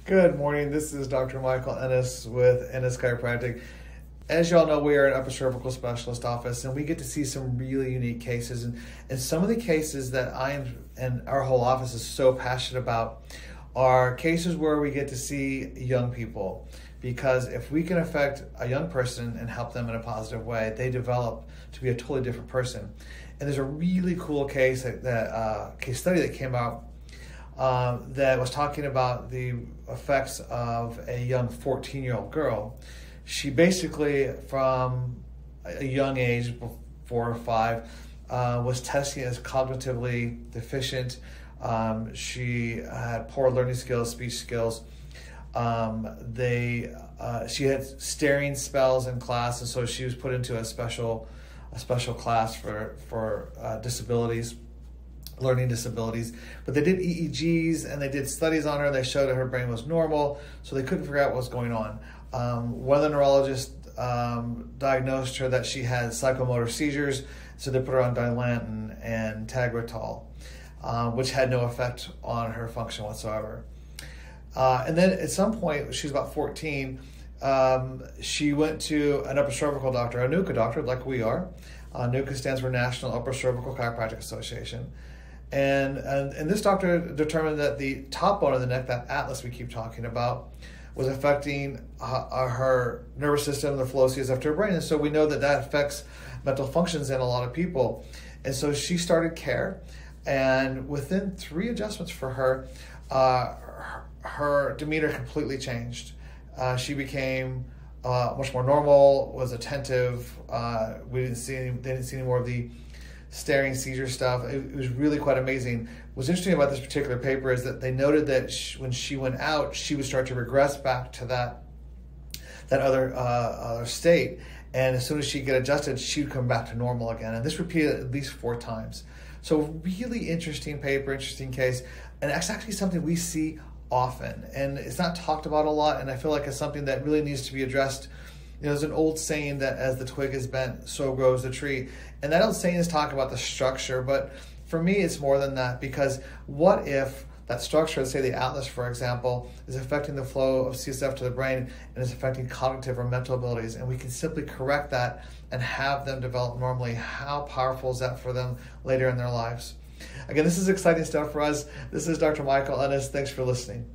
Good morning. This is Dr. Michael Ennis with Ennis Chiropractic. As y'all know, we are an upper cervical specialist office, and we get to see some really unique cases. And some of the cases that I am and our whole office is so passionate about are cases where we get to see young people. Because if we can affect a young person and help them in a positive way, they develop to be a totally different person. And there's a really cool case case study that came out that was talking about the effects of a young 14-year-old girl. She basically, from a young age, 4 or 5, was testing as cognitively deficient. She had poor learning skills, speech skills. She had staring spells in class, and so she was put into a special class for disabilities, learning disabilities. But they did EEGs and they did studies on her, and they showed that her brain was normal, so they couldn't figure out what was going on. One of the neurologists diagnosed her that she had psychomotor seizures, so they put her on Dilantin and Tegretol, which had no effect on her function whatsoever. And then at some point, she was about 14, she went to an upper cervical doctor, a NUCCA doctor, like we are. NUCCA stands for National Upper Cervical Chiropractic Association. And this doctor determined that the top bone of the neck, that atlas we keep talking about, was affecting her nervous system, the flow of her brain. And so we know that that affects mental functions in a lot of people. And so she started care. And within 3 adjustments for her, her demeanor completely changed. She became much more normal, was attentive. They didn't see any more of the staring seizure stuff. It was really quite amazing. What's interesting about this particular paper is that they noted that when she went out, she would start to regress back to that other state. And as soon as she'd get adjusted, she would come back to normal again. And this repeated at least 4 times. So really interesting paper, interesting case. And that's actually something we see often, and it's not talked about a lot, and I feel like it's something that really needs to be addressed. You know, there's an old saying that as the twig is bent, so grows the tree. And that old saying is talking about the structure, but for me, it's more than that, because what if that structure, let's say the atlas, for example, is affecting the flow of CSF to the brain and is affecting cognitive or mental abilities, and we can simply correct that and have them develop normally? How powerful is that for them later in their lives? Again, this is exciting stuff for us. This is Dr. Michael Ennis. Thanks for listening.